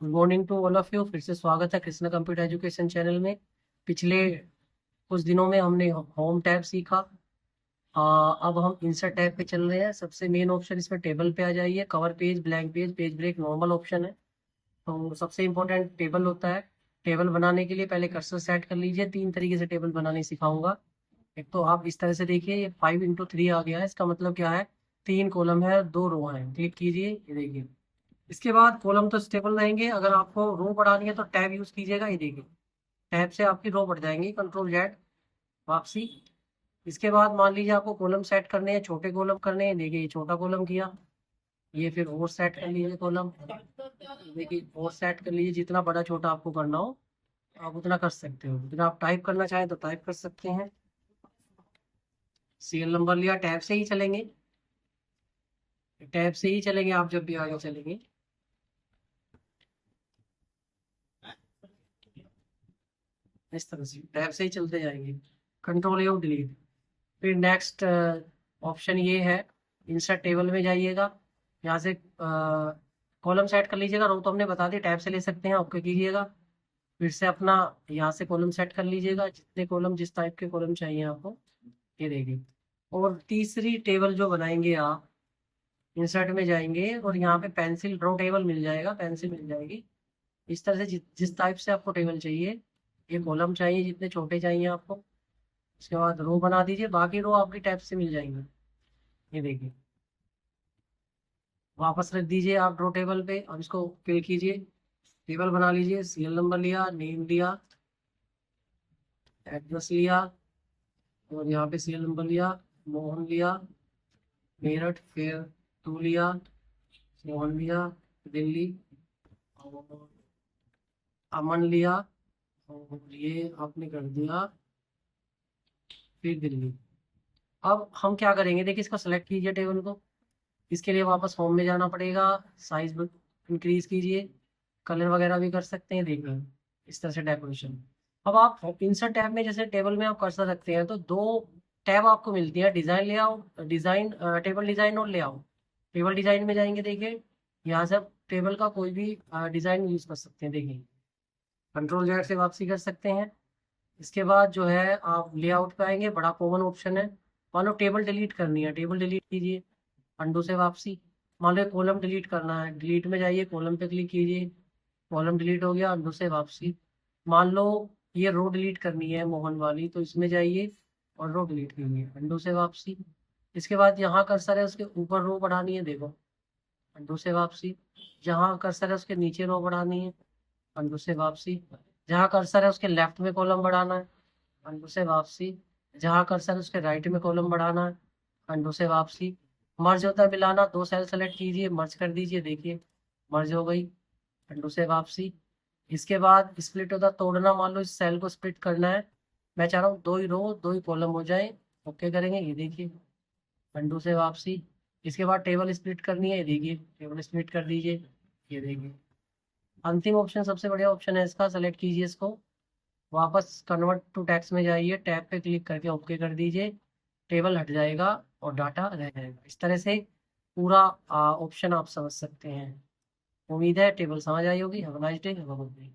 Good morning to all of you. फिर से स्वागत है कृष्णा कंप्यूटर एजुकेशन चैनल में। पिछले कुछ दिनों में हमने होम टैब सीखा। अब हम इंसर्ट टैब पे चल रहे हैं। सबसे मेन ऑप्शन इसमें टेबल पे आ जाइए। Cover page, blank page, page break normal option है। तो सबसे इंपॉर्टेंट टेबल होता है। टेबल बनाने के लिए पहले कर्सर सेट कर लीजिए। 3 तरीके से टेबल बनाने सिखाऊंगा। एक तो आप इस तरह से देखिए, ये 5x3 आ गया है। इसका मतलब क्या है? 3 कॉलम है, 2 रो है। क्लिक कीजिए, ये देखिए। इसके बाद कॉलम तो स्टेबल रहेंगे। अगर आपको रो बढ़ानी है तो टैब यूज कीजिएगा। ये देखिए, टैब से आपकी रो बढ़ जाएंगी। कंट्रोल जेड, वापसी। इसके बाद मान लीजिए आपको कॉलम सेट करने हैं, छोटे कॉलम करने हैं। देखिए, ये छोटा कॉलम किया। ये फिर और सेट कर लीजिए कॉलम। देखिए, और सेट कर लीजिए। जितना बड़ा छोटा आपको करना हो आप उतना कर सकते हो। जितना आप टाइप करना चाहें तो टाइप कर सकते हैं। सीरियल नंबर लिया, टैब से ही चलेंगे। टैब से ही चलेंगे आप जब भी आगे चलेंगे। इस तरह से टैब से ही चलते जाएंगे। कंट्रोल या डिलीट। फिर नेक्स्ट ऑप्शन ये है, इंसर्ट टेबल में जाइएगा। यहाँ से कॉलम सेट कर लीजिएगा। रो तो हमने बता दी, टैब से ले सकते हैं। ओके कीजिएगा। फिर से अपना यहाँ से कॉलम सेट कर लीजिएगा। जितने कॉलम, जिस टाइप के कॉलम चाहिए आपको, ये देखिए। और तीसरी टेबल जो बनाएंगे आप, इंसर्ट में जाएंगे और यहाँ पे पेंसिल ड्रॉ टेबल मिल जाएगा, पेंसिल मिल जाएगी। इस तरह से जिस टाइप से आपको टेबल चाहिए, ये कॉलम चाहिए जितने छोटे चाहिए आपको, उसके बाद रो बना दीजिए। बाकी रो आपकी टैब से मिल जाएंगी। ये देखिए, वापस रख दीजिए आप ड्रॉ टेबल पे। अब इसको फिल कीजिए। टेबल बना लीजिए। सीरियल नंबर लिया, नेम लिया, एड्रेस लिया, और यहाँ पे सीरियल नंबर लिया। मोहन लिया, मेरठ। फिर टू लिया, मोहन लिया, दिल्ली। और अमन लिया, और ये आपने कर दिया, फिर दिल्ली। अब हम क्या करेंगे, देखिए इसको सेलेक्ट कीजिए टेबल को। इसके लिए वापस होम में जाना पड़ेगा। साइज इंक्रीज कीजिए। कलर वगैरह भी कर सकते हैं। देखिए, इस तरह से डेकोरेशन। अब आप इंसर्ट टैब में, जैसे टेबल में आप कर्सर रखते हैं तो दो टैब आपको मिलती है, design layout, design table design और लेआउट। टेबल डिजाइन में जाएंगे। देखिए, यहाँ से आप टेबल का कोई भी डिजाइन यूज कर सकते हैं। देखिए, कंट्रोल जेड से वापसी कर सकते हैं। इसके बाद जो है आप लेआउट पे आएंगे। बड़ा कॉमन ऑप्शन है। मान लो टेबल डिलीट करनी है, टेबल डिलीट कीजिए। अंडू से वापसी। मान लो कॉलम डिलीट करना है, डिलीट में जाइए, कॉलम पे क्लिक कीजिए। कॉलम डिलीट हो गया, अंडू से वापसी। मान लो ये रो डिलीट करनी है मोहन वाली, तो इसमें जाइए और रो डिलीट कीजिए, अंडू से वापसी। इसके बाद यहाँ कर्सर है, उसके ऊपर रो बढ़ानी है, देखो, अंडू से वापसी। जहाँ कर्सर है उसके नीचे रो बढ़ानी है, अंडू से वापसी। जहाँ कर्सर है उसके लेफ्ट में कॉलम बढ़ाना है, अंडू से वापसी। जहाँ कर्सर है उसके राइट में कॉलम बढ़ाना है, अंडू से वापसी। मर्ज होता है मिलाना, 2 सेल सेलेक्ट कीजिए, मर्ज कर दीजिए। देखिए, मर्ज हो गई, अंडू से वापसी। इसके बाद स्प्लिट होता है तोड़ना। मान लो इस सेल को स्प्लिट करना है, मैं चाह रहा हूँ 2 ही रो 2 ही कॉलम हो जाए। ओके करेंगे, ये देखिए, अंडू से वापसी। इसके बाद टेबल स्प्लिट करनी है, ये देखिए, टेबल स्प्लिट कर दीजिए, ये देखिए। अंतिम ऑप्शन सबसे बढ़िया ऑप्शन है इसका, सेलेक्ट कीजिए इसको। वापस कन्वर्ट टू टेक्स्ट में जाइए, टैब पे क्लिक करके ओके कर दीजिए। टेबल हट जाएगा और डाटा रह जाएगा। इस तरह से पूरा ऑप्शन आप समझ सकते हैं। उम्मीद है टेबल समझ आई होगी। Have a nice day, have a good day.